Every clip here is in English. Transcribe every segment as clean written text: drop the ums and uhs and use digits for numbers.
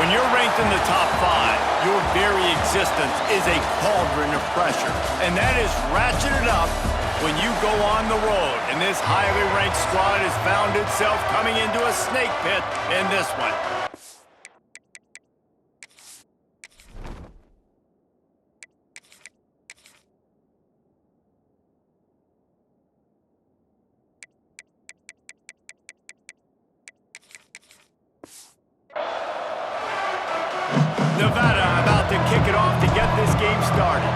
When you're ranked in the top 5, your very existence is a cauldron of pressure. And that is ratcheted up when you go on the road. And this highly ranked squad has found itself coming into a snake pit in this one. Nevada about to kick it off to get this game started.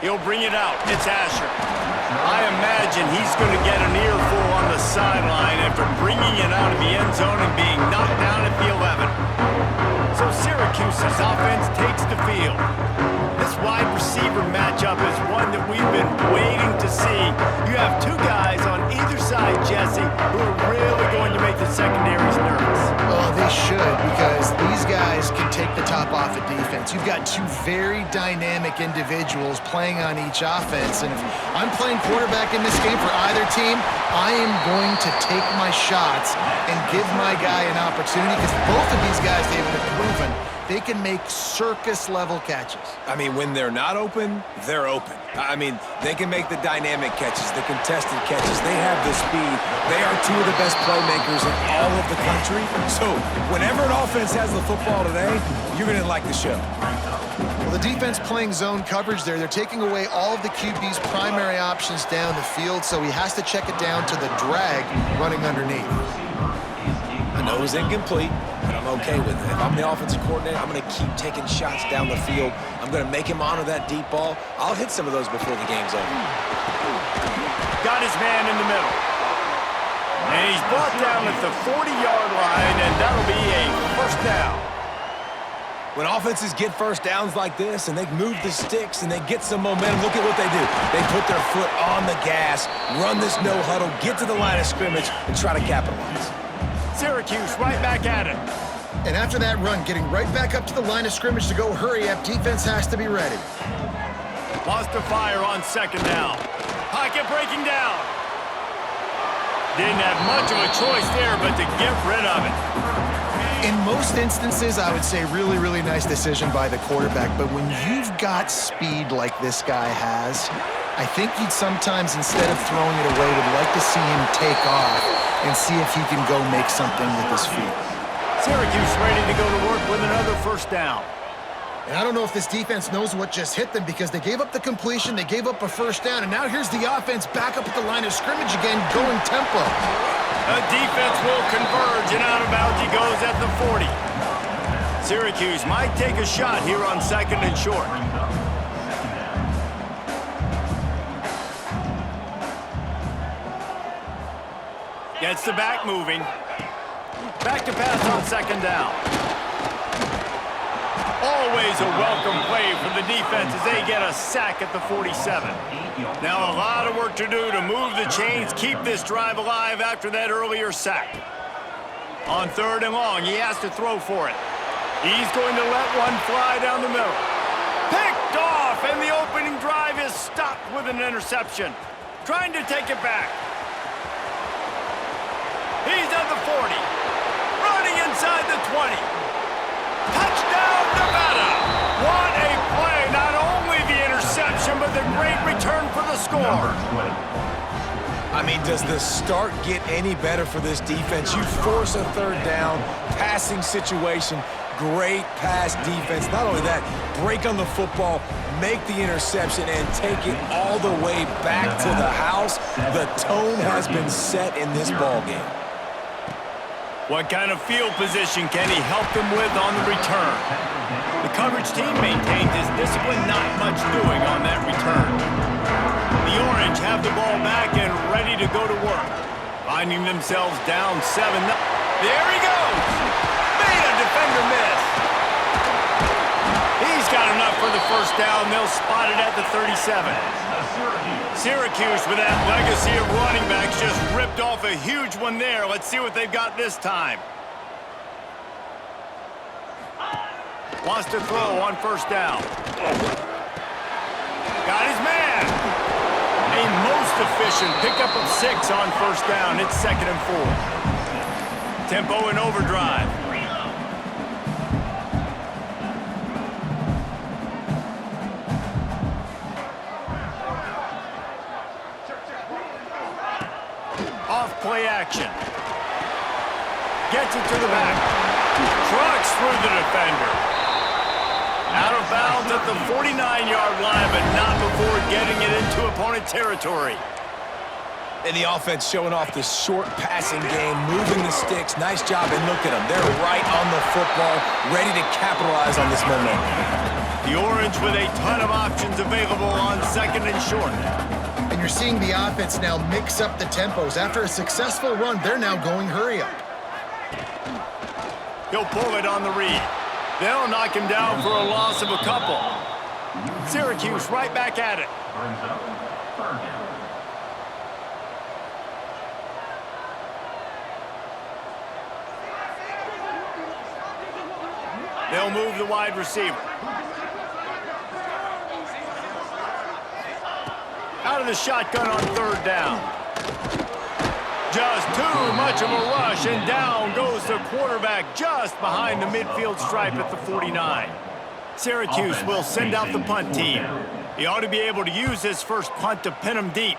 He'll bring it out. It's Asher. I imagine he's going to get an earful on the sideline after bringing it out of the end zone and being knocked down at the 11. So Syracuse's offense takes the field. This wide receiver matchup is one that we've been waiting to see. You have two guys on either side, Jesse, who are really going to make the secondaries nervous. Oh, they should, because these guys can take the top off of defense. You've got two very dynamic individuals playing on each offense, and if I'm playing quarterback in this game for either team, I am going to take my shots and give my guy an opportunity, because both of these guys, they've been proven they can make circus-level catches. I mean, when they're not open, they're open. I mean, they can make the dynamic catches, the contested catches. They have the speed. They are two of the best playmakers in all of the country. So whenever an offense has the football today, you're going to like the show. Well, the defense playing zone coverage there, they're taking away all of the QB's primary options down the field, so he has to check it down to the drag running underneath. I know it was incomplete, but I'm okay with it. If I'm the offensive coordinator, I'm going to keep taking shots down the field. I'm going to make him honor that deep ball. I'll hit some of those before the game's over. Got his man in the middle. And he's brought down at the 40-yard line, and that'll be a first down. When offenses get first downs like this and they move the sticks and they get some momentum, look at what they do. They put their foot on the gas, run this no huddle, get to the line of scrimmage, and try to capitalize. Syracuse right back at it. And after that run, getting right back up to the line of scrimmage to go hurry up, defense has to be ready. Wants to fire on second down. Pocket breaking down. Didn't have much of a choice there, but to get rid of it. In most instances, I would say really, really nice decision by the quarterback. But when you've got speed like this guy has, I think you'd sometimes, instead of throwing it away, would like to see him take off and see if he can go make something with his feet. Syracuse ready to go to work with another first down. And I don't know if this defense knows what just hit them, because they gave up the completion, they gave up a first down, and now here's the offense back up at the line of scrimmage again, going tempo. The defense will converge, and out of bounds he goes at the 40. Syracuse might take a shot here on second and short. Gets the back moving. Back to pass on second down. Always a welcome play for the defense as they get a sack at the 47. Now a lot of work to do to move the chains, keep this drive alive after that earlier sack. On third and long, he has to throw for it. He's going to let one fly down the middle. Picked off, and the opening drive is stopped with an interception. Trying to take it back. He's at the 40. Running inside the 20. Touchdown, Nevada! What a play! Not only the interception, but the great return for the score. I mean, does the start get any better for this defense? You force a third down, passing situation, great pass defense. Not only that, break on the football, make the interception, and take it all the way back to the house. The tone has been set in this ballgame. What kind of field position can he help them with on the return? The coverage team maintains his discipline, not much doing on that return. The Orange have the ball back and ready to go to work. Finding themselves down 7. There he goes! Made a defender miss. He's got enough for the first down. They'll spot it at the 37. Syracuse, with that legacy of running backs, just ripped off a huge one there. Let's see what they've got this time. Wants to throw on first down. Got his man. A most Most efficient. Pickup of 6 on first down. It's 2nd and 4. Tempo and overdrive. Off play action. Gets it to the back. Trucks through the defender. Out of bounds at the 49-yard line, but not before getting it into opponent territory. And the offense showing off this short passing game, moving the sticks. Nice job, and look at them. They're right on the football, ready to capitalize on this momentum. The Orange with a ton of options available on 2nd and short. And you're seeing the offense now mix up the tempos. After a successful run, they're now going hurry up. He'll pull it on the read. They'll knock him down for a loss of a couple. Syracuse right back at it. They'll move the wide receiver. Out of the shotgun on 3rd down. Just too much of a rush, and down goes the quarterback just behind the midfield stripe at the 49. Syracuse will send out the punt team. He ought to be able to use his first punt to pin him deep.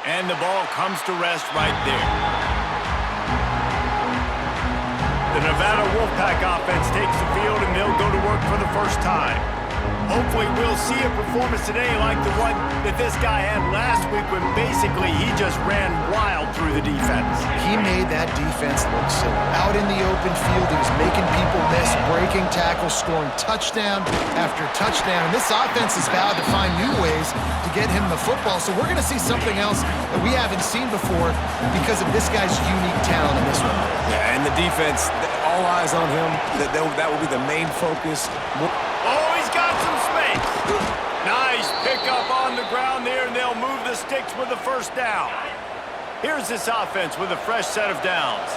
And the ball comes to rest right there. The Nevada Wolfpack offense takes the field, and they'll go to work for the first time. Hopefully we'll see a performance today like the one that this guy had last week when basically he just ran wild through the defense. He made that defense look silly. Out in the open field, he was making people miss, breaking tackles, scoring touchdown after touchdown. And this offense has vowed to find new ways to get him the football. So we're going to see something else that we haven't seen before because of this guy's unique talent in this one. Yeah, and the defense, all eyes on him. That will be the main focus. Oh, he's got some space. Nice pickup on the ground there, and they'll move the sticks with the first down. Here's this offense with a fresh set of downs.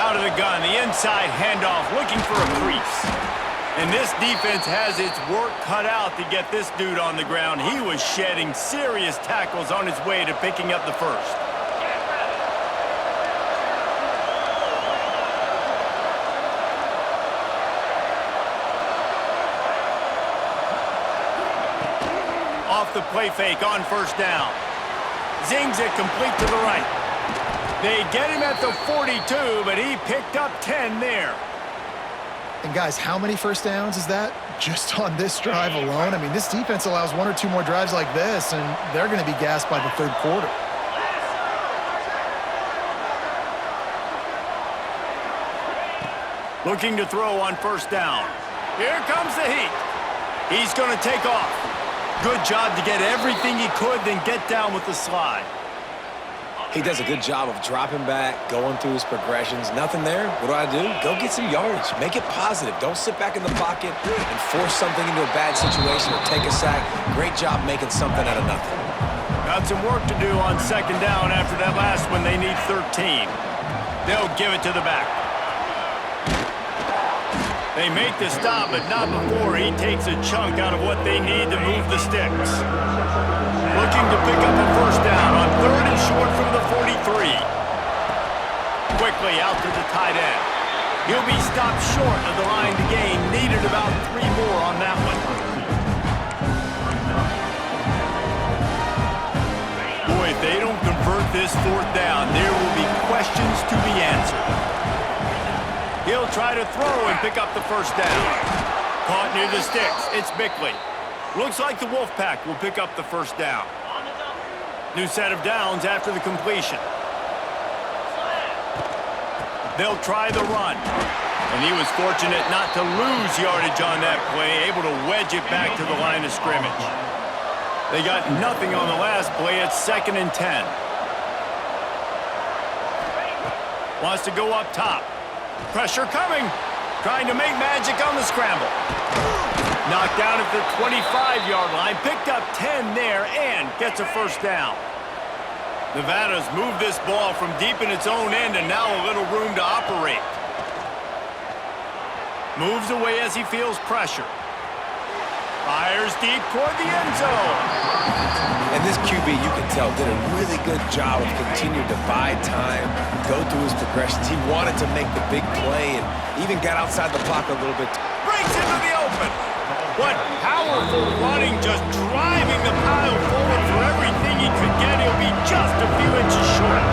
Out of the gun, the inside handoff, looking for a crease. And this defense has its work cut out to get this dude on the ground. He was shedding serious tackles on his way to picking up the first. Off the play fake on first down. Zings it complete to the right. They get him at the 42, but he picked up 10 there. And guys, how many first downs is that just on this drive alone? I mean, this defense allows 1 or 2 more drives like this, and they're going to be gassed by the 3rd quarter. Looking to throw on first down. Here comes the heat. He's going to take off. Good job to get everything he could, then get down with the slide. He does a good job of dropping back, going through his progressions. Nothing there. What do? Go get some yardage. Make it positive. Don't sit back in the pocket and force something into a bad situation or take a sack. Great job making something out of nothing. Got some work to do on 2nd down after that last one. They need 13. They'll give it to the back. They make the stop, but not before he takes a chunk out of what they need to move the sticks. Looking to pick up a first down on 3rd and short from the 43. Quickly out to the tight end. He'll be stopped short of the line to gain. Needed about 3 more on that one. Boy, if they don't convert this 4th down, there will be questions to be answered. He'll try to throw and pick up the first down. Caught near the sticks. It's Bickley. Looks like the Wolfpack will pick up the first down. New set of downs after the completion. They'll try the run. And he was fortunate not to lose yardage on that play, able to wedge it back to the line of scrimmage. They got nothing on the last play. It's 2nd and 10. Wants to go up top. Pressure coming. Trying to make magic on the scramble. Knocked down at the 25-yard line. Picked up 10 there and gets a first down. Nevada's moved this ball from deep in its own end and now a little room to operate. Moves away as he feels pressure. Fires deep toward the end zone. And this QB, you can tell, did a really good job of continuing to buy time, go through his progressions. He wanted to make the big play and even got outside the pocket a little bit. Breaks into the open. What powerful running, just driving the pile forward for everything he could get. He'll be just a few inches short.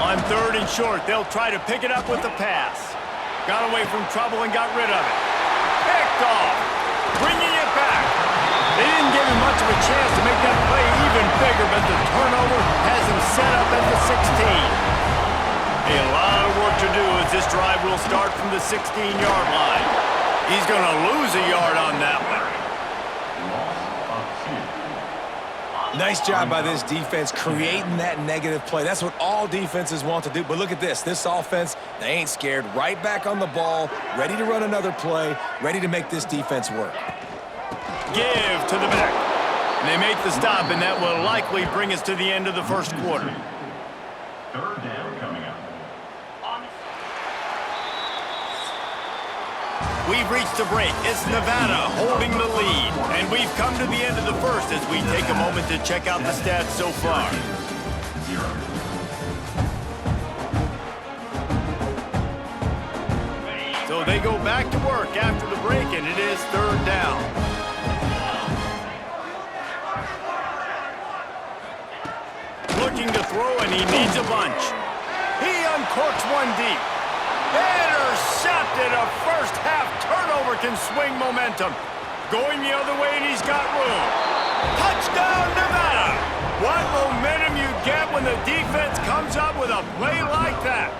On 3rd and short, they'll try to pick it up with the pass. Got away from trouble and got rid of it. Picked off. Bringing it back. They didn't give him much of a chance to make that play even bigger, but the turnover has him set up at the 16. A lot of work to do as this drive will start from the 16-yard line. He's going to lose a yard on that one. Nice job by this defense creating that negative play. That's what all defenses want to do. But look at this. This offense, they ain't scared. Right back on the ball, ready to run another play, ready to make this defense work. Give to the back. And they make the stop, and that will likely bring us to the end of the first quarter. 3rd down coming up. We've reached a break. It's Nevada holding the lead. And we've come to the end of the first as we take a moment to check out the stats so far. So they go back to work after the break, and it is 3rd down. Looking to throw, and he needs a bunch. He uncorks one deep. Intercepted. A first-half turnover can swing momentum. Going the other way, and he's got room. Touchdown, Nevada! What momentum you get when the defense comes up with a play like that.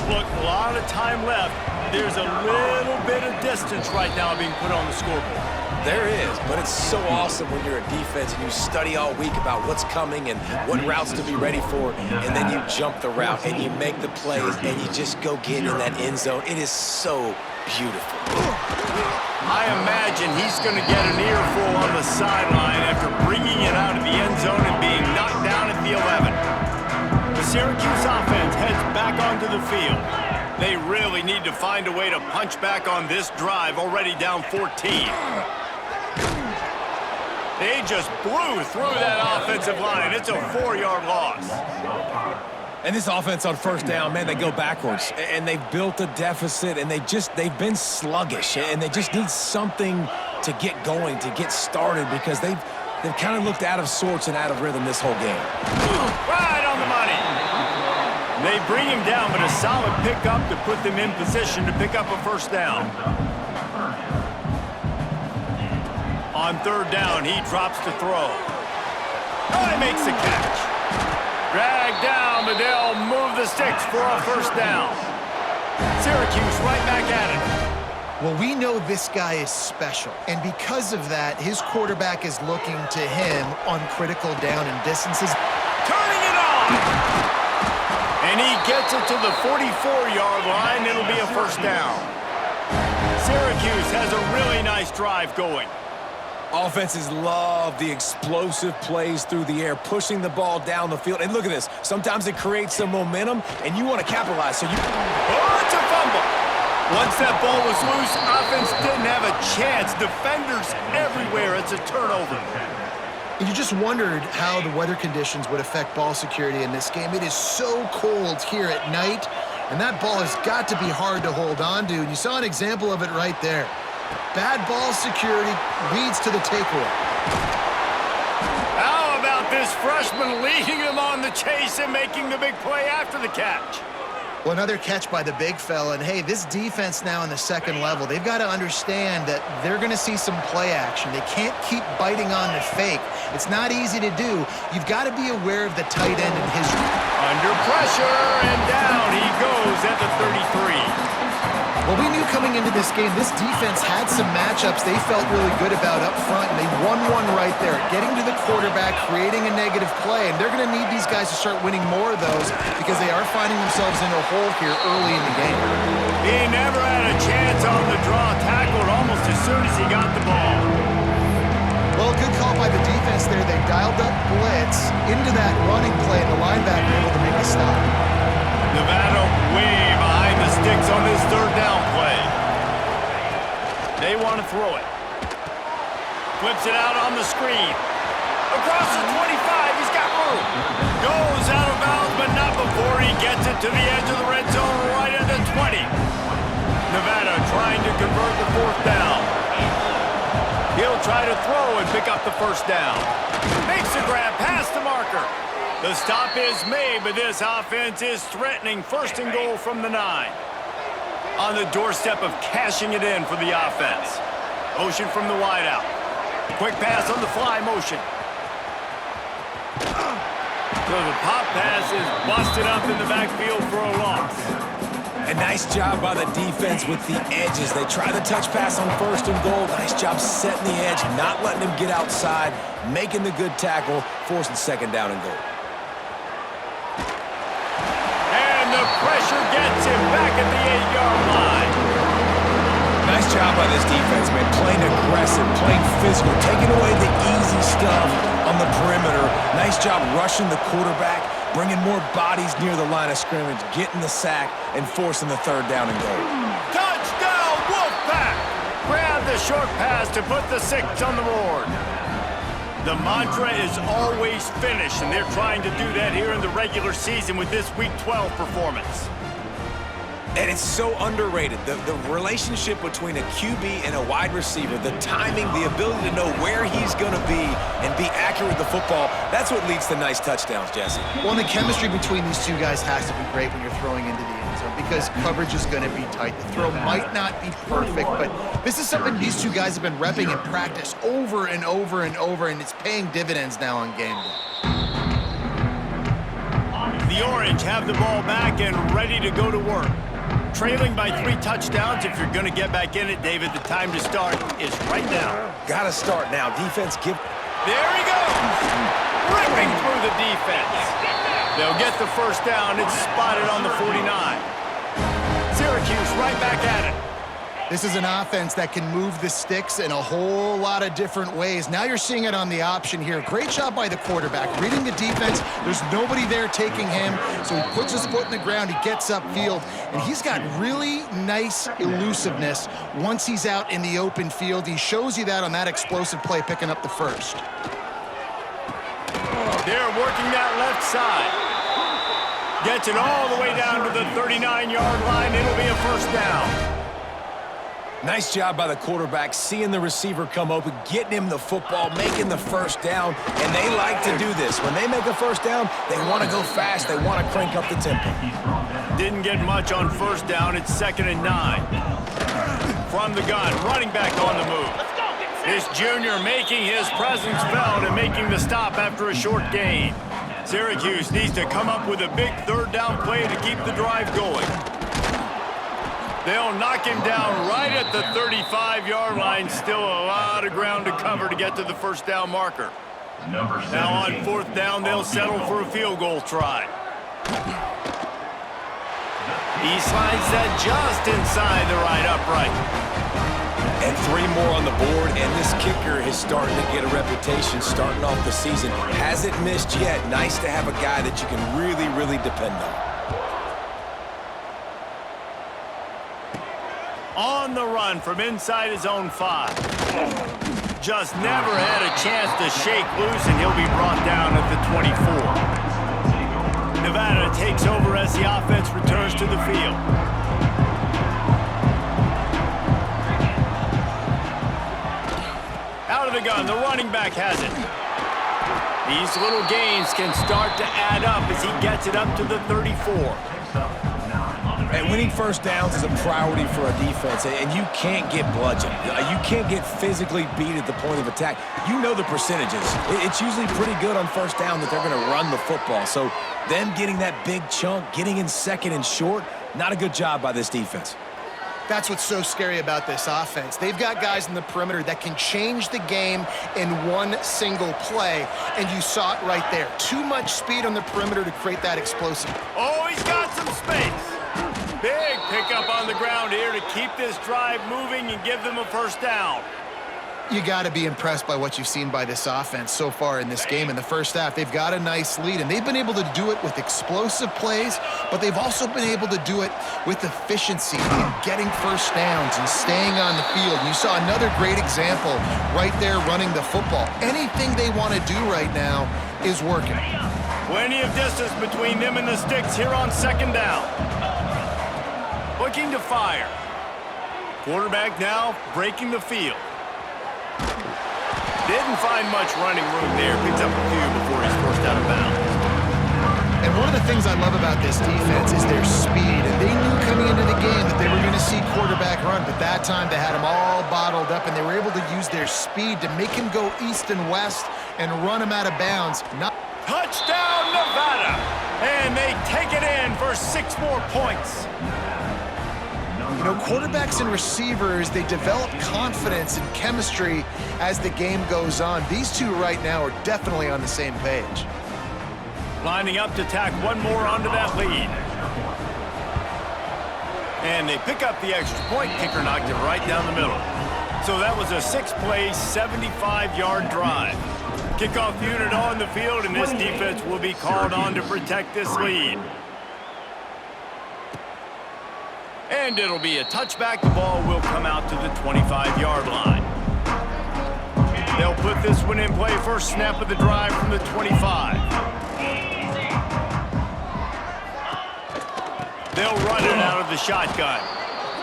Look, a lot of time left. There's a little bit of distance right now being put on the scoreboard. There is, but it's so awesome when you're a defense and you study all week about what's coming and what routes to be ready for, and then you jump the route and you make the plays and you just go get in that end zone. It is so beautiful. I imagine he's going to get an earful on the sideline after bringing it out of the end zone and being knocked down at the 11. The Syracuse offense heads back onto the field. They really need to find a way to punch back on this drive, already down 14. They just blew through that offensive line. It's a 4-yard loss. And this offense on 1st down, man, they go backwards. And they've built a deficit, and they've been sluggish. And they just need something to get going, to get started, because they've kind of looked out of sorts and out of rhythm this whole game. Right on the money. They bring him down, but a solid pickup to put them in position to pick up a 1st down. On 3rd down, he drops to throw. Oh, he makes the catch. Dragged down, but they'll move the sticks for a 1st down. Syracuse right back at it. Well, we know this guy is special, and because of that, his quarterback is looking to him on critical down and distances. Turning it on! And he gets it to the 44-yard line. It'll be a 1st down. Syracuse has a really nice drive going. Offenses love the explosive plays through the air, pushing the ball down the field. And look at this. Sometimes it creates some momentum, and you want to capitalize. So Oh, it's a fumble. Once that ball was loose, offense didn't have a chance. Defenders everywhere. It's a turnover. And you just wondered how the weather conditions would affect ball security in this game. It is so cold here at night, and that ball has got to be hard to hold on to. And you saw an example of it right there. Bad ball security leads to the takeaway. How about this freshman leading them on the chase and making the big play after the catch? Well, another catch by the big fella. And, hey, this defense now in the 2nd level, they've got to understand that they're going to see some play action. They can't keep biting on the fake. It's not easy to do. You've got to be aware of the tight end in his... Under pressure, and down he goes at the 33. Well, we knew coming into this game, this defense had some matchups they felt really good about up front, and they won one right there, getting to the quarterback, creating a negative play, and they're going to need these guys to start winning more of those because they are finding themselves in a hole here early in the game. He never had a chance on the draw, tackled almost as soon as he got the ball. Well, good call by by the defense there. They dialed up blitz into that running play, and the linebacker able to make a stop. Nevada way behind the sticks on this third down play. They want to throw it. Flips it out on the screen. Across the 25, he's got room. Goes out of bounds, but not before he gets it to the edge of the red zone right at the 20. Nevada trying to convert the fourth down. He'll try to throw and pick up the first down. Makes the grab past the marker. The stop is made, but this offense is threatening first and goal from the 9. On the doorstep of cashing it in for the offense. Motion from the wideout. Quick pass on the fly motion. So the pop pass is busted up in the backfield for a loss. A nice job by the defense with the edges. They try the touch pass on first and goal. Nice job setting the edge, not letting him get outside, making the good tackle, forcing second down and goal. And the pressure gets him back at the 8-yard line. Nice job by this defense, man. Playing aggressive, playing physical, taking away the easy stuff on the perimeter. Nice job rushing the quarterback, bringing more bodies near the line of scrimmage, getting the sack, and forcing the third down and goal. Touchdown, Wolfpack! Grab the short pass to put the 6 on the board. The mantra is always finish, and they're trying to do that here in the regular season with this Week 12 performance. And it's so underrated. The relationship between a QB and a wide receiver, the timing, the ability to know where he's going to be and be accurate with the football, that's what leads to nice touchdowns, Jesse. Well, and the chemistry between these two guys has to be great when you're throwing into the end zone because coverage is going to be tight. The throw might not be perfect, but this is something these two guys have been repping in practice over and over and over, and it's paying dividends now on game day. The Orange have the ball back and ready to go to work. Trailing by 3 touchdowns. If you're going to get back in it, David, the time to start is right now. Got to start now. Defense give... There he goes! Ripping through the defense. They'll get the first down. It's spotted on the 49. Syracuse right back at it. This is an offense that can move the sticks in a whole lot of different ways. Now you're seeing it on the option here. Great job by the quarterback. Reading the defense, there's nobody there taking him, so he puts his foot in the ground, he gets upfield, and he's got really nice elusiveness once he's out in the open field. He shows you that on that explosive play, picking up the first. They're working that left side. Gets it all the way down to the 39-yard line. It'll be a first down. Nice job by the quarterback, seeing the receiver come open, getting him the football, making the first down, and they like to do this. When they make a first down, they want to go fast. They want to crank up the tempo. Didn't get much on first down. It's 2nd and 9. From the gun, running back on the move. This junior making his presence felt and making the stop after a short gain. Syracuse needs to come up with a big third down play to keep the drive going. They'll knock him down right at the 35-yard line. Still a lot of ground to cover to get to the first down marker. Now on 4th down, they'll settle for a field goal try. He slides that just inside the right upright. And 3 more on the board, and this kicker is starting to get a reputation starting off the season. Hasn't missed yet. Nice to have a guy that you can really, really depend on. On the run from inside his own 5. Just never had a chance to shake loose, and he'll be brought down at the 24. Nevada takes over as the offense returns to the field. Out of the gun, the running back has it. These little gains can start to add up as he gets it up to the 34. And winning first downs is a priority for a defense, and you can't get bludgeoned. You can't get physically beat at the point of attack. You know the percentages. It's usually pretty good on first down that they're going to run the football. So them getting that big chunk, getting in second and short, not a good job by this defense. That's what's so scary about this offense. They've got guys in the perimeter that can change the game in one single play, and you saw it right there. Too much speed on the perimeter to create that explosive. Oh, he's got some space. Big pickup on the ground here to keep this drive moving and give them a first down. You got to be impressed by what you've seen by this offense so far in this game. In the first half, they've got a nice lead, and they've been able to do it with explosive plays, but they've also been able to do it with efficiency and getting first downs and staying on the field. And you saw another great example right there running the football. Anything they want to do right now is working. Plenty of distance between them and the sticks here on second down. Looking to fire. Quarterback now breaking the field. Didn't find much running room there. Picks up a few before he's forced out of bounds. And one of the things I love about this defense is their speed. And they knew coming into the game that they were going to see quarterback run, but that time they had him all bottled up, and they were able to use their speed to make him go east and west and run him out of bounds. Touchdown, Nevada! And they take it in for 6 more points. You know, quarterbacks and receivers, they develop confidence and chemistry as the game goes on. These two right now are definitely on the same page. Lining up to tack one more onto that lead. And they pick up the extra point. Kicker knocked it right down the middle. So that was a 6-play, 75-yard drive. Kickoff unit on the field, and this defense will be called on to protect this lead. And it'll be a touchback. The ball will come out to the 25-yard line. They'll put this one in play. First snap of the drive from the 25. They'll run it out of the shotgun.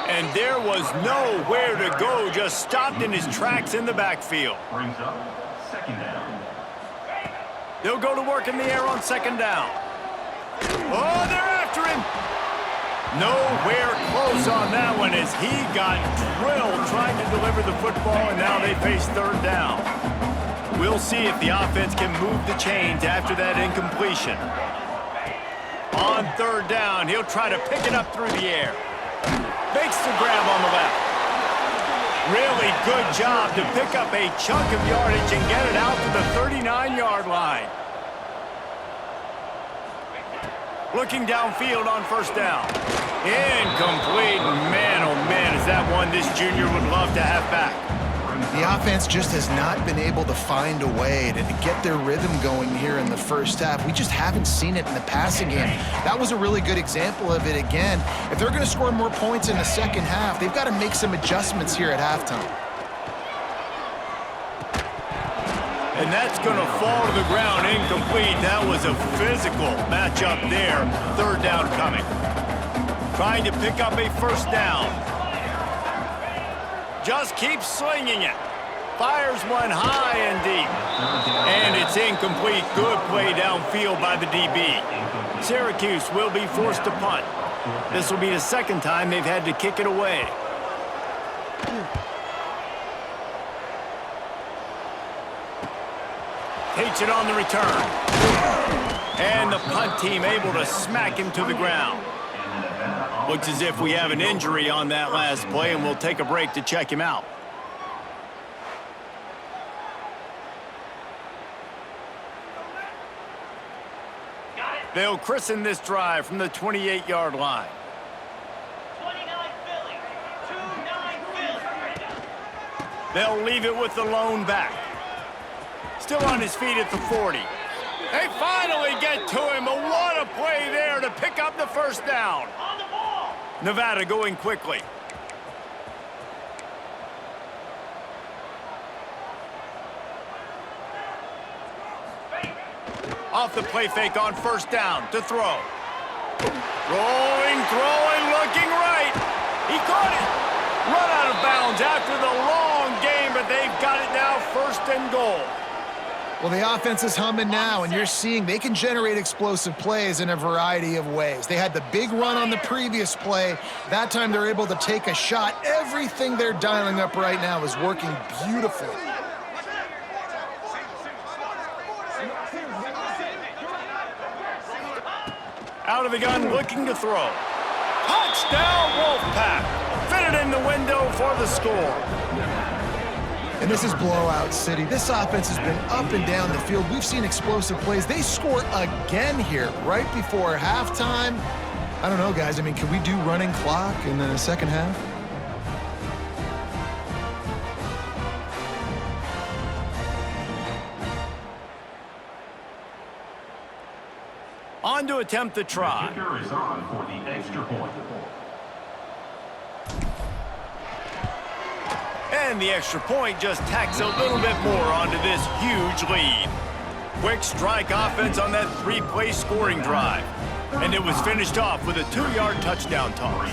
And there was nowhere to go. Just stopped in his tracks in the backfield. Brings up second down. They'll go to work in the air on second down. Oh, they're after him. Nowhere close on that one as he got drilled trying to deliver the football, and now they face third down. We'll see if the offense can move the chains after that incompletion. On third down, he'll try to pick it up through the air. Makes the grab on the left. Really good job to pick up a chunk of yardage and get it out to the 39-yard line. Looking downfield on first down. Incomplete. Man, oh man, is that one this junior would love to have back. The offense just has not been able to find a way to get their rhythm going here in the first half. We just haven't seen it in the passing game. That was a really good example of it again. If they're going to score more points in the second half, they've got to make some adjustments here at halftime. And that's going to fall to the ground incomplete. That was a physical matchup there. Third down coming. Trying to pick up a first down. Just keeps slinging it. Fires one high and deep. And it's incomplete. Good play downfield by the DB. Syracuse will be forced to punt. This will be the second time they've had to kick it away. Takes it on the return. And the punt team able to smack him to the ground. Looks as if we have an injury on that last play, and we'll take a break to check him out. They'll christen this drive from the 28-yard line. 29 Philly. 29 Philly. They'll leave it with the lone back. Still on his feet at the 40. They finally get to him, but what a play there to pick up the first down. On the ball. Nevada going quickly. Off the play fake on first down to throw. Rolling, throwing, looking right. He caught it. Run out of bounds after the long game, but they've got it now first and goal. Well, the offense is humming now, and you're seeing they can generate explosive plays in a variety of ways. They had the big run on the previous play. That time they're able to take a shot. Everything they're dialing up right now is working beautifully. Out of the gun, looking to throw. Touchdown, Wolfpack. Fitted in the window for the score. And this is blowout city. This offense has been up and down the field. We've seen explosive plays. They score again here right before halftime. I don't know, guys. I mean, can we do running clock in the second half? attempt the try. Kicker is on for the extra point. And the extra point just tacks a little bit more onto this huge lead. Quick strike offense on that three-play scoring drive. And it was finished off with a 2-yard touchdown toss.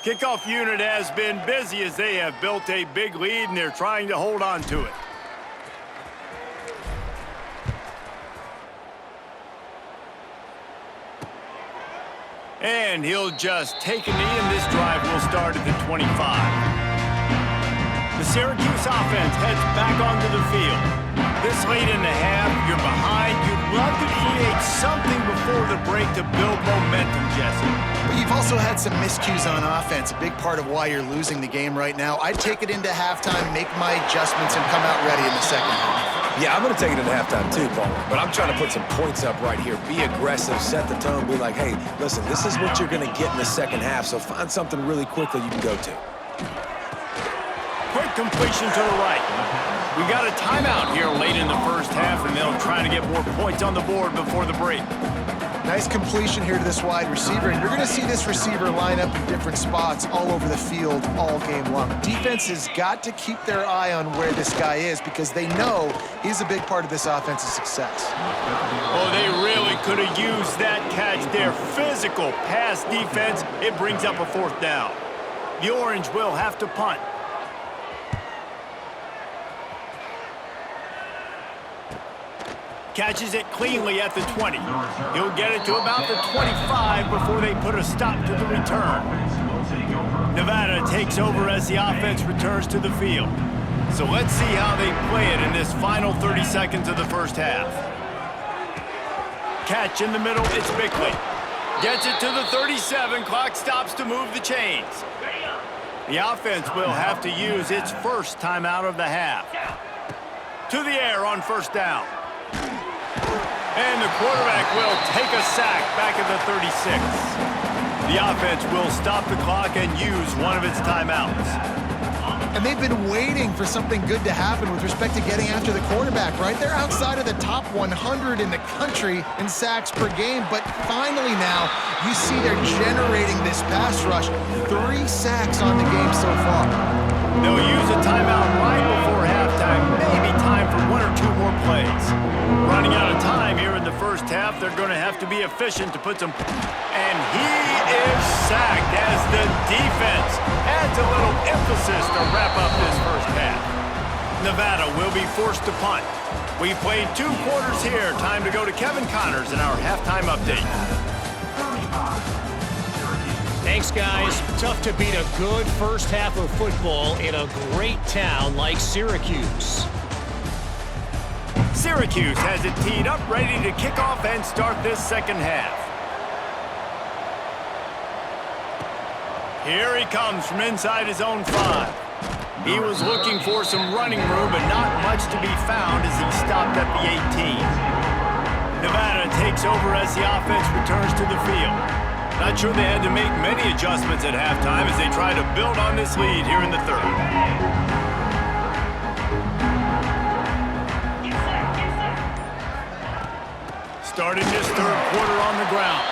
Kickoff unit has been busy as they have built a big lead and they're trying to hold on to it. And he'll just take a knee, and this drive will start at the 25. The Syracuse offense heads back onto the field. This late in the half, you're behind. You'd love to create something before the break to build momentum, Jesse. But you've also had some miscues on offense, a big part of why you're losing the game right now. I'd take it into halftime, make my adjustments, and come out ready in the second half. Yeah, I'm going to take it into halftime too, Paul. But I'm trying to put some points up right here. Be aggressive, set the tone, be like, hey, listen, this is what you're going to get in the second half, so find something really quickly you can go to. Quick completion to the right. We got a timeout here late in the first half, and they'll try to get more points on the board before the break. Nice completion here to this wide receiver, and you're going to see this receiver line up in different spots all over the field all game long. Defense has got to keep their eye on where this guy is because they know he's a big part of this offense's success. Oh, they really could have used that catch there. Physical pass defense. It brings up a 4th down. The Orange will have to punt. Catches it cleanly at the 20. He'll get it to about the 25 before they put a stop to the return. Nevada takes over as the offense returns to the field. So let's see how they play it in this final 30 seconds of the first half. Catch in the middle, it's Bickley. Gets it to the 37, clock stops to move the chains. The offense will have to use its first timeout of the half. To the air on 1st down. And the quarterback will take a sack back at the 36. The offense will stop the clock and use one of its timeouts. And they've been waiting for something good to happen with respect to getting after the quarterback, right? They're outside of the top 100 in the country in sacks per game, but finally now you see they're generating this pass rush. 3 sacks on the game so far. They'll use a timeout right before halftime, maybe time for 1 or 2 more plays. Running out of time here in the first half, they're going to have to be efficient to put some... And he is sacked as the defense adds a little emphasis to wrap up this first half. Nevada will be forced to punt. We've played 2 quarters here. Time to go to Kevin Connors in our halftime update. Thanks, guys. Tough to beat a good first half of football in a great town like Syracuse. Syracuse has it teed up, ready to kick off and start this second half. Here he comes from inside his own 5. He was looking for some running room, but not much to be found as he stopped at the 18. Nevada takes over as the offense returns to the field. Not sure they had to make many adjustments at halftime as they try to build on this lead here in the 3rd. Starting this 3rd quarter on the ground.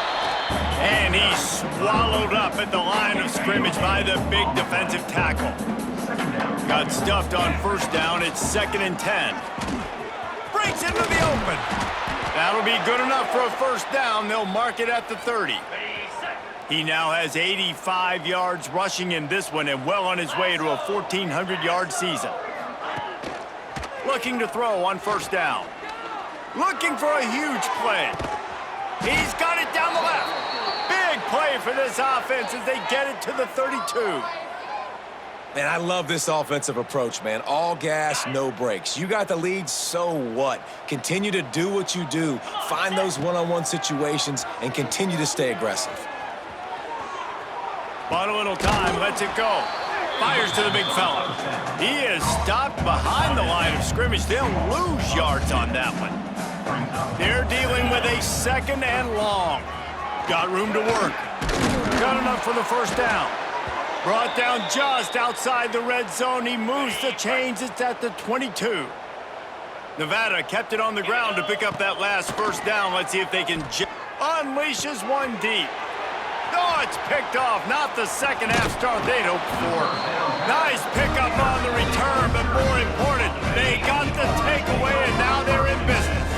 And he's swallowed up at the line of scrimmage by the big defensive tackle. Got stuffed on 1st down. It's 2nd and 10. Breaks into the open. That'll be good enough for a 1st down. They'll mark it at the 30. He now has 85 yards rushing in this one and well on his way to a 1,400-yard season. Looking to throw on 1st down. Looking for a huge play. He's got it down the left. Big play for this offense as they get it to the 32. Man, I love this offensive approach, man. All gas, no brakes. You got the lead, so what? Continue to do what you do. Find those one-on-one situations and continue to stay aggressive. Bought a little time, lets it go. Fires to the big fella. He is stopped behind the line of scrimmage. They'll lose yards on that one. They're dealing with a 2nd and long. Got room to work. Got enough for the first down. Brought down just outside the red zone. He moves the chains. It's at the 22. Nevada kept it on the ground to pick up that last first down. Let's see if they can unleashes one deep. Oh, it's picked off. Not the second half start they'd hoped for. Nice pickup on the return, but more important, they got the takeaway, and now they're in business.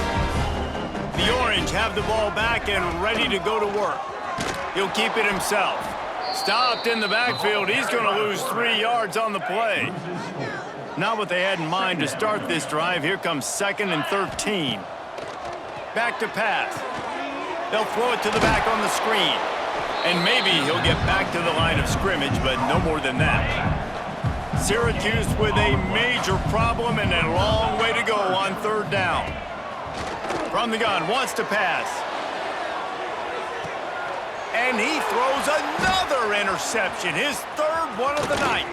The Orange have the ball back and ready to go to work. He'll keep it himself. Stopped in the backfield. He's going to lose 3 yards on the play. Not what they had in mind to start this drive. Here comes 2nd and 13. Back to pass. They'll throw it to the back on the screen. And maybe he'll get back to the line of scrimmage, but no more than that. Syracuse with a major problem and a long way to go on 3rd down. From the gun, wants to pass. And he throws another interception, his 3rd one of the night.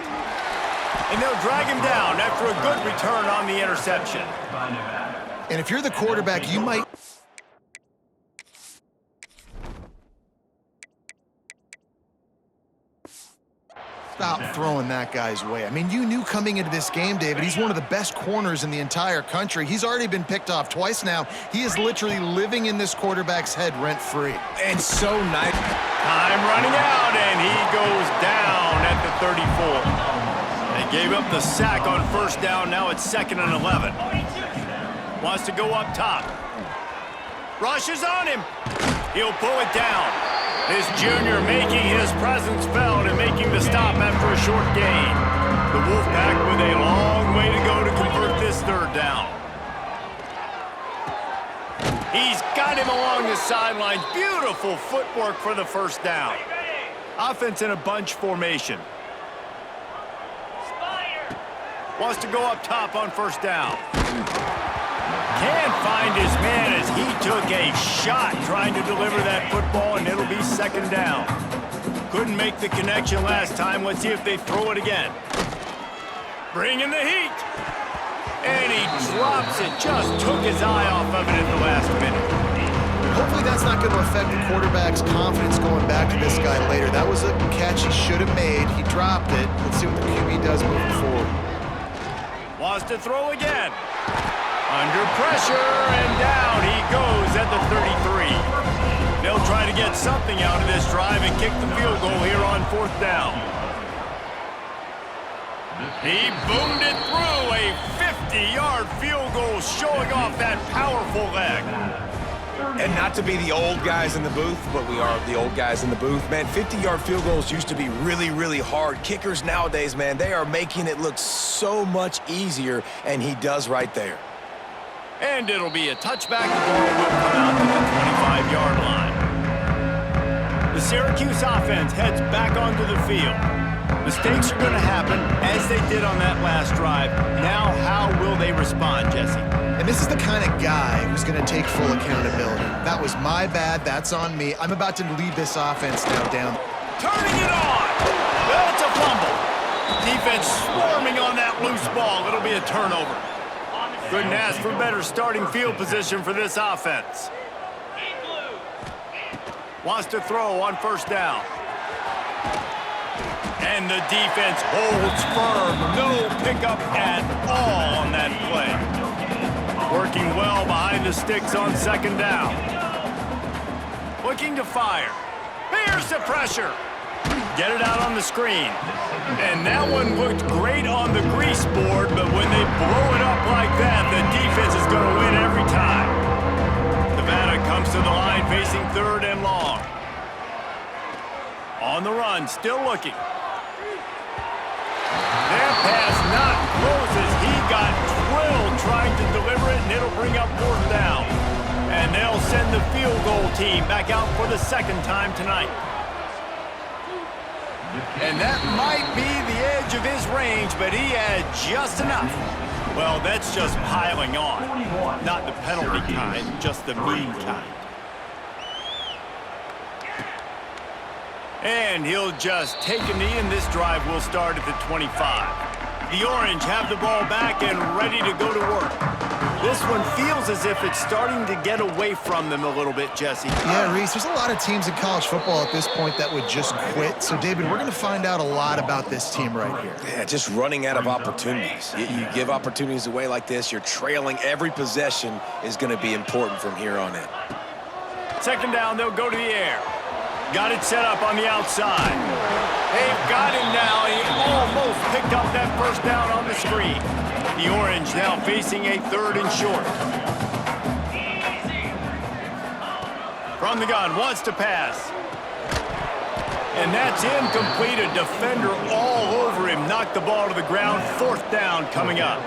And they'll drag him down after a good return on the interception. And if you're the quarterback, you might... stop throwing that guy's way. I mean, you knew coming into this game, David, he's one of the best corners in the entire country. He's already been picked off twice now. He is literally living in this quarterback's head rent-free. And so nice. Time running out, and he goes down at the 34. They gave up the sack on 1st down. Now it's 2nd and 11. Wants to go up top. Rushes on him. He'll pull it down. This junior making his presence felt and making the stop after a short gain. The Wolfpack with a long way to go to convert this 3rd down. He's got him along the sidelines. Beautiful footwork for the 1st down. Offense in a bunch formation. Wants to go up top on 1st down. Can't find his man as he took a shot trying to deliver that football, and it'll be 2nd down. Couldn't make the connection last time. Let's see if they throw it again. Bringing the heat. And he drops it. Just took his eye off of it in the last minute. Hopefully that's not going to affect the quarterback's confidence going back to this guy later. That was a catch he should have made. He dropped it. Let's see what the QB does moving forward. Wants to throw again. Under pressure, and down he goes at the 33. They'll try to get something out of this drive and kick the field goal here on 4th down. He boomed it through, a 50-yard field goal showing off that powerful leg. And not to be the old guys in the booth, but we are the old guys in the booth. Man, 50-yard field goals used to be really, really hard. Kickers nowadays, man, they are making it look so much easier, and he does right there. And it'll be a touchback. The ball will come out to the 25-yard line. The Syracuse offense heads back onto the field. Mistakes are going to happen, as they did on that last drive. Now, how will they respond, Jesse? And this is the kind of guy who's going to take full accountability. That was my bad. That's on me. I'm about to lead this offense now down. Turning it on. That's a fumble. Defense swarming on that loose ball. It'll be a turnover. Couldn't ask for better starting field position for this offense. Wants to throw on 1st down. And the defense holds firm. No pickup at all on that play. Working well behind the sticks on 2nd down. Looking to fire. Here's the pressure. Get it out on the screen. And that one looked great on the grease board, but when they blow it up like that, the defense is going to win every time. Nevada comes to the line facing 3rd and long. On the run, still looking. That pass not closes. He got drilled trying to deliver it, and it'll bring up 4th down. And they'll send the field goal team back out for the 2nd time tonight. And that might be the edge of his range, but he had just enough. Well, that's just piling on. Not the penalty kind, just the mean kind. And he'll just take a knee, and this drive will start at the 25. The Orange have the ball back and ready to go to work. This one feels as if it's starting to get away from them a little bit, Jesse. Yeah, Reese, there's a lot of teams in college football at this point that would just quit. So, David, we're going to find out a lot about this team right here. Yeah, just running out of opportunities. You give opportunities away like this, you're trailing. Every possession is going to be important from here on in. Second down, they'll go to the air. Got it set up on the outside. They've got him now. He almost picked up that first down on the screen. The Orange now facing a 3rd and short. From the gun, wants to pass. And that's incomplete. A defender all over him. Knocked the ball to the ground. 4th down coming up.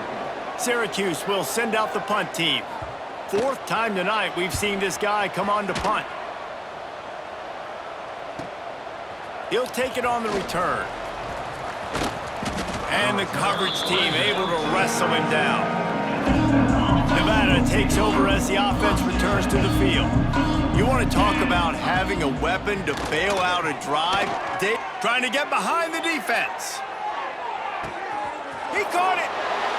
Syracuse will send out the punt team. 4th time tonight we've seen this guy come on to punt. He'll take it on the return. And the coverage team able to wrestle him down. Nevada takes over as the offense returns to the field. You want to talk about having a weapon to bail out a drive? Dave trying to get behind the defense. He caught it,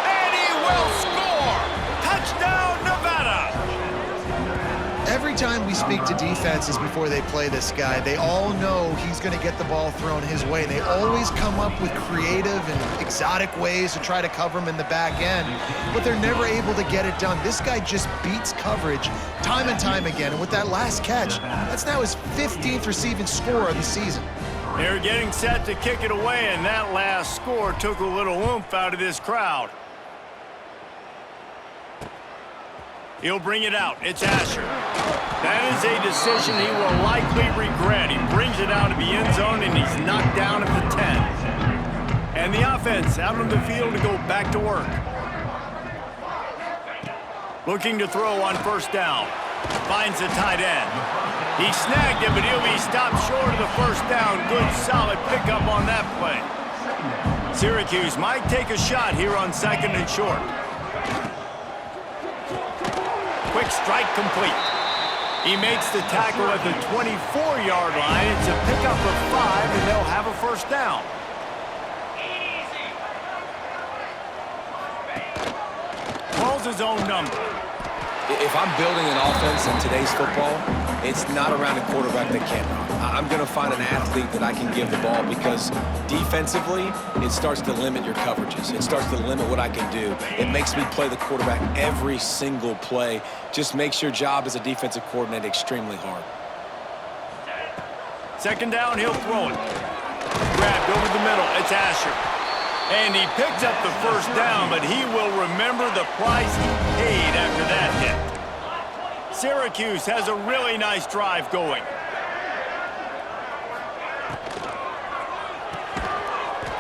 and he will score! Touchdown, Nevada! Every time we speak to defenses before they play this guy, they all know he's going to get the ball thrown his way. They always come up with creative and exotic ways to try to cover him in the back end, but they're never able to get it done. This guy just beats coverage time and time again, and with that last catch, that's now his 15th receiving score of the season. They're getting set to kick it away, and that last score took a little oomph out of this crowd. He'll bring it out. It's Asher. That is a decision he will likely regret. He brings it out of the end zone, and he's knocked down at the 10. And the offense out on the field to go back to work. Looking to throw on 1st down. Finds the tight end. He snagged it, but he'll be stopped short of the 1st down. Good, solid pickup on that play. Syracuse might take a shot here on 2nd and short. Quick strike complete. He makes the tackle at the 24-yard line. It's a pickup of 5, and they'll have a 1st down. Calls his own number. If I'm building an offense in today's football, it's not around a quarterback that can't run. I'm going to find an athlete that I can give the ball because defensively, it starts to limit your coverages. It starts to limit what I can do. It makes me play the quarterback every single play. Just makes your job as a defensive coordinator extremely hard. 2nd down, he'll throw it. Grabbed over the middle. It's Asher. And he picks up the 1st down, but he will remember the price he paid after that hit. Syracuse has a really nice drive going.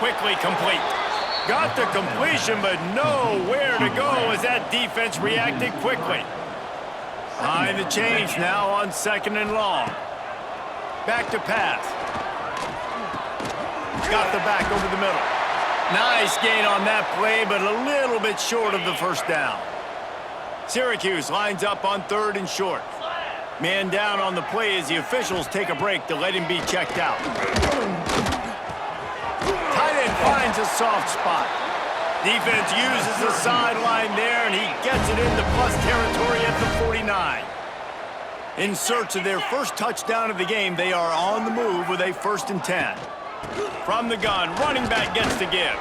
Quickly complete. Got the completion, but nowhere to go as that defense reacted quickly. Behind the chains now on 2nd and long. Back to pass. Got the back over the middle. Nice gain on that play, but a little bit short of the 1st down. Syracuse lines up on 3rd and short. Man down on the play as the officials take a break to let him be checked out. Tight end finds a soft spot. Defense uses the sideline there, and he gets it into plus territory at the 49. In search of their first touchdown of the game, they are on the move with a 1st and 10. From the gun, running back gets to give.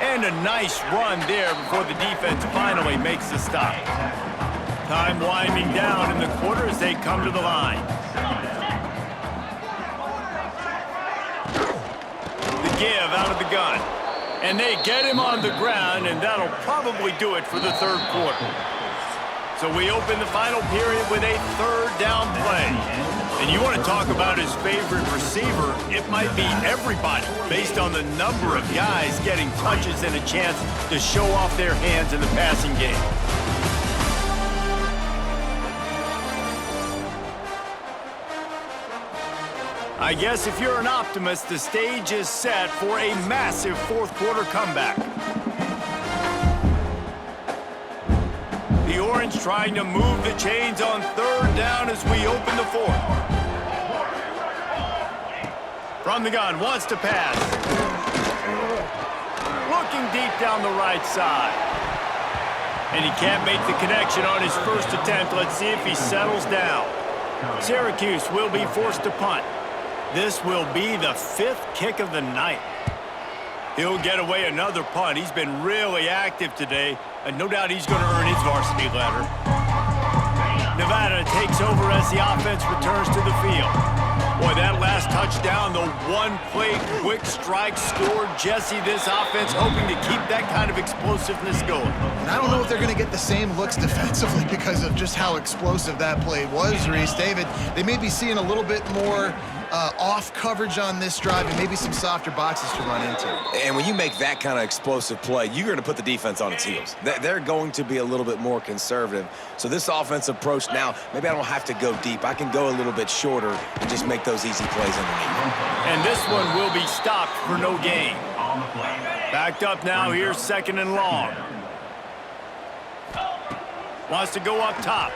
And a nice run there before the defense finally makes the stop. Time winding down in the quarter as they come to the line. The give out of the gun. And they get him on the ground, and that'll probably do it for the 3rd quarter. So we open the final period with a 3rd down play. And you want to talk about his favorite receiver, it might be everybody based on the number of guys getting touches and a chance to show off their hands in the passing game. I guess if you're an optimist, the stage is set for a massive 4th quarter comeback. The Orange trying to move the chains on 3rd down as we open the 4th. From the gun, wants to pass. Looking deep down the right side. And he can't make the connection on his first attempt. Let's see if he settles down. Syracuse will be forced to punt. This will be the 5th kick of the night. He'll get away another punt. He's been really active today, and no doubt he's going to earn his varsity letter. Nevada takes over as the offense returns to the field. Boy, that last touchdown, the one-play quick strike scored. Jesse, this offense hoping to keep that kind of explosiveness going. And I don't know if they're going to get the same looks defensively because of just how explosive that play was, Reese. David, they may be seeing a little bit more off coverage on this drive and maybe some softer boxes to run into. And when you make that kind of explosive play, you're going to put the defense on its heels. They're going to be a little bit more conservative. So this offensive approach now, maybe I don't have to go deep. I can go a little bit shorter and just make those easy plays underneath. And this one will be stopped for no gain. Backed up now, here's 2nd and long. Wants to go up top.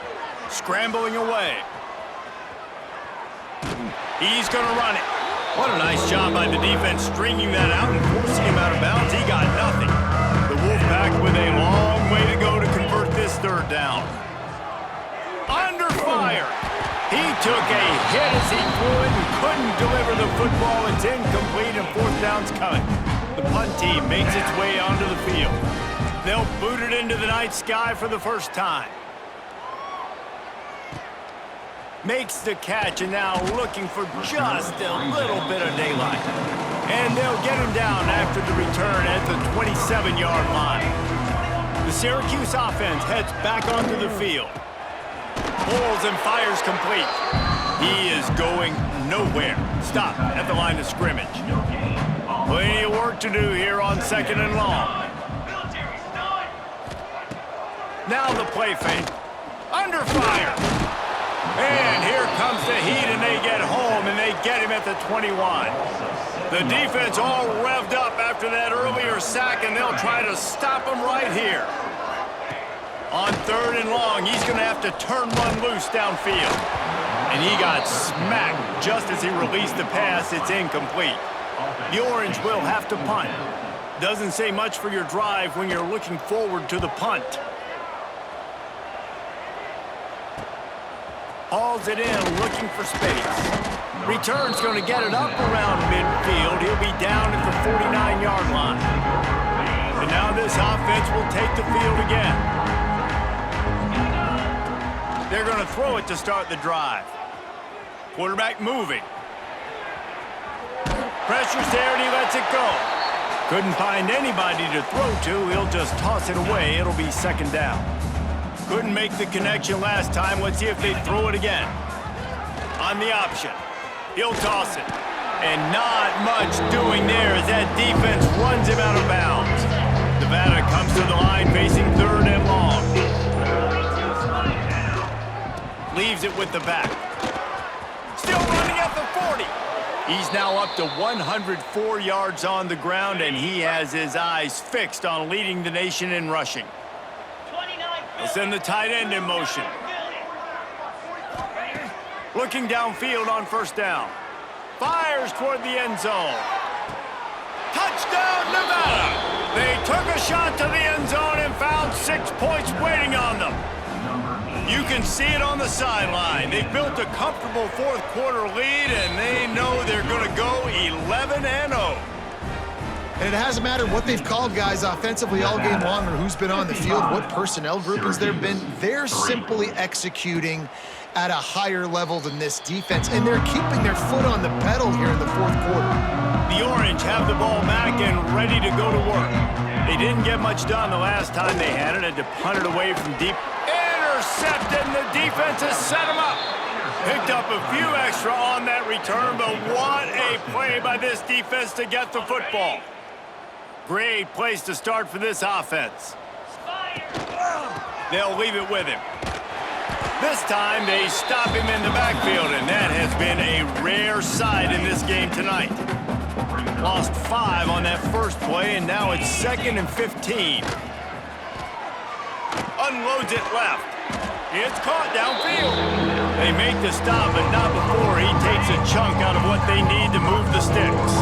Scrambling away. He's going to run it. What a nice job by the defense stringing that out and forcing him out of bounds. He got nothing. The Wolfpack with a long way to go to convert this 3rd down. Under fire. He took a hit as he threw it and couldn't deliver the football. It's incomplete and 4th down's coming. The punt team makes its way onto the field. They'll boot it into the night sky for the first time. Makes the catch and now looking for just a little bit of daylight. And they'll get him down after the return at the 27-yard line. The Syracuse offense heads back onto the field. Pulls and fires complete. He is going nowhere. Stop at the line of scrimmage. Plenty of work to do here on 2nd and long. Now the play fake. Under fire. And here comes the heat, and they get home, and they get him at the 21. The defense all revved up after that earlier sack, and they'll try to stop him right here. On 3rd and long, he's going to have to turn one loose downfield. And he got smacked just as he released the pass. It's incomplete. The Orange will have to punt. Doesn't say much for your drive when you're looking forward to the punt. Hauls it in, looking for space. Return's going to get it up around midfield. He'll be down at the 49-yard line. And now this offense will take the field again. They're going to throw it to start the drive. Quarterback moving. Pressure's there, and he lets it go. Couldn't find anybody to throw to. He'll just toss it away. It'll be 2nd down. Couldn't make the connection last time. Let's see if they throw it again. On the option. He'll toss it. And not much doing there as that defense runs him out of bounds. Nevada comes to the line facing 3rd and long. Leaves it with the back. Still running at the 40. He's now up to 104 yards on the ground, and he has his eyes fixed on leading the nation in rushing. They'll send the tight end in motion. Looking downfield on 1st down. Fires toward the end zone. Touchdown, Nevada! They took a shot to the end zone and found 6 points waiting on them. You can see it on the sideline. They've built a comfortable 4th quarter lead, and they know they're going to go 11-0. And it hasn't mattered what they've called guys offensively all game long or who's been on the field, what personnel groupings there have been. They're simply executing at a higher level than this defense, and they're keeping their foot on the pedal here in the 4th quarter. The Orange have the ball back and ready to go to work. They didn't get much done the last time they had it. Had to punt it away from deep. Intercepted, and the defense has set him up. Picked up a few extra on that return, but what a play by this defense to get the football. Great place to start for this offense. They'll leave it with him. This time they stop him in the backfield, and that has been a rare sight in this game tonight. Lost 5 on that first play, and now it's 2nd and 15. Unloads it left. It's caught downfield. They make the stop, but not before he takes a chunk out of what they need to move the sticks.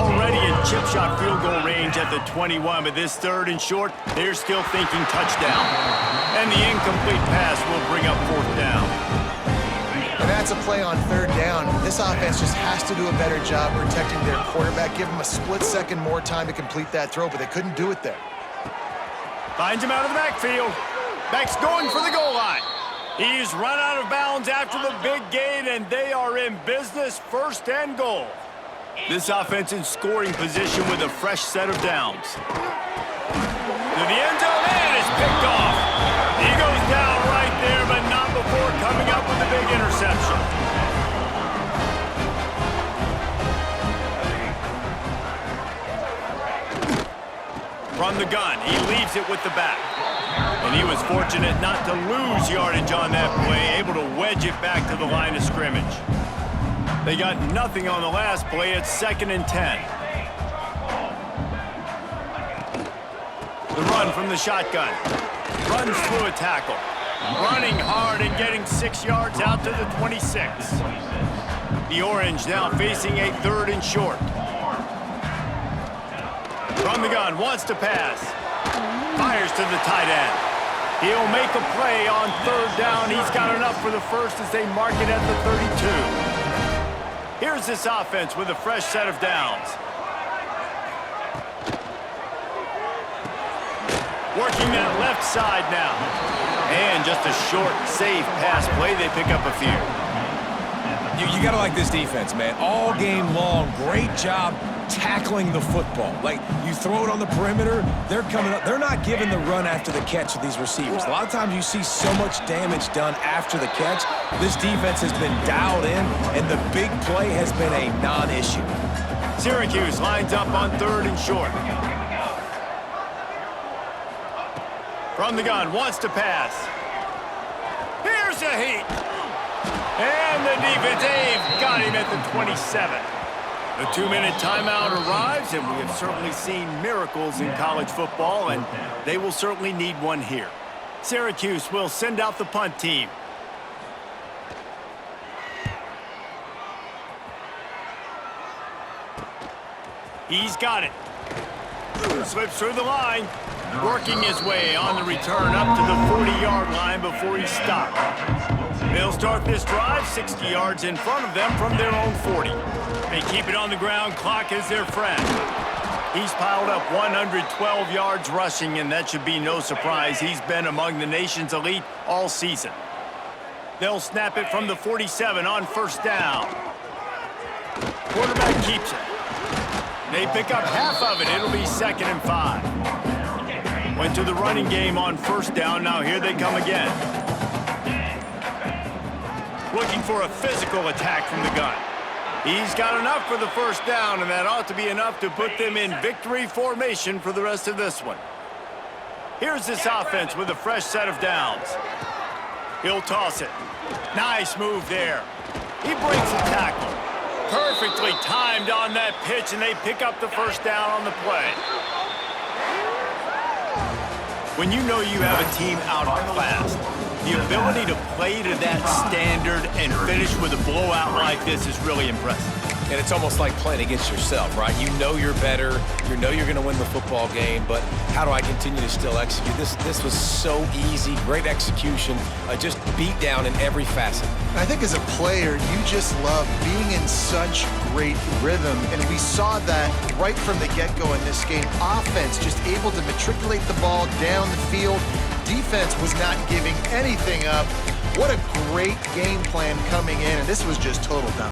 Already in chip drop-shot field goal range at the 21, but this 3rd and short, they're still thinking touchdown. And the incomplete pass will bring up 4th down. And that's a play on 3rd down. This offense just has to do a better job protecting their quarterback. Give them a split second more time to complete that throw, but they couldn't do it there. Finds him out of the backfield. Beck's going for the goal line. He's run out of bounds after the big gain, and they are in business, 1st and goal. This offense in scoring position with a fresh set of downs. To the end zone, and it's picked off. He goes down right there, but not before coming up with a big interception. From the gun, he leaves it with the back. And he was fortunate not to lose yardage on that play, able to wedge it back to the line of scrimmage. They got nothing on the last play. It's 2nd and 10. The run from the shotgun. Runs through a tackle. Running hard and getting 6 yards out to the 26. The Orange now facing a 3rd and short. From the gun, wants to pass. Fires to the tight end. He'll make a play on 3rd down. He's got enough for the 1st as they mark it at the 32. Here's this offense with a fresh set of downs. Working that left side now. And just a short, safe pass play. They pick up a few. You got to like this defense, man. All game long, great job tackling the football. Like, you throw it on the perimeter, they're coming up. They're not giving the run after the catch to these receivers. A lot of times you see so much damage done after the catch. This defense has been dialed in, and the big play has been a non-issue. Syracuse lines up on 3rd and short. From the gun, wants to pass. Here's a heat. And the defense, they've got him at the 27. The 2-minute timeout arrives, and we have certainly seen miracles in college football, and they will certainly need one here. Syracuse will send out the punt team. He's got it. Slips through the line. Working his way on the return up to the 40-yard line before he stopped. They'll start this drive 60 yards in front of them from their own 40. They keep it on the ground. Clock is their friend. He's piled up 112 yards rushing, and that should be no surprise. He's been among the nation's elite all season. They'll snap it from the 47 on 1st down. Quarterback keeps it. They pick up half of it. It'll be 2nd and 5. Went to the running game on 1st down. Now here they come again. Looking for a physical attack from the gun. He's got enough for the 1st down, and that ought to be enough to put them in victory formation for the rest of this one. Here's this offense with a fresh set of downs. He'll toss it. Nice move there. He breaks a tackle. Perfectly timed on that pitch, and they pick up the 1st down on the play. When you know you have a team outclassed, the ability to play to that standard and finish with a blowout like this is really impressive. And it's almost like playing against yourself, right? You know you're better. You know you're going to win the football game, but how do I continue to still execute? This was so easy, great execution, just beat down in every facet. I think as a player, you just love being in such great rhythm, and we saw that right from the get-go in this game. Offense just able to matriculate the ball down the field. Defense was not giving anything up. What a great game plan coming in, and this was just total dominance.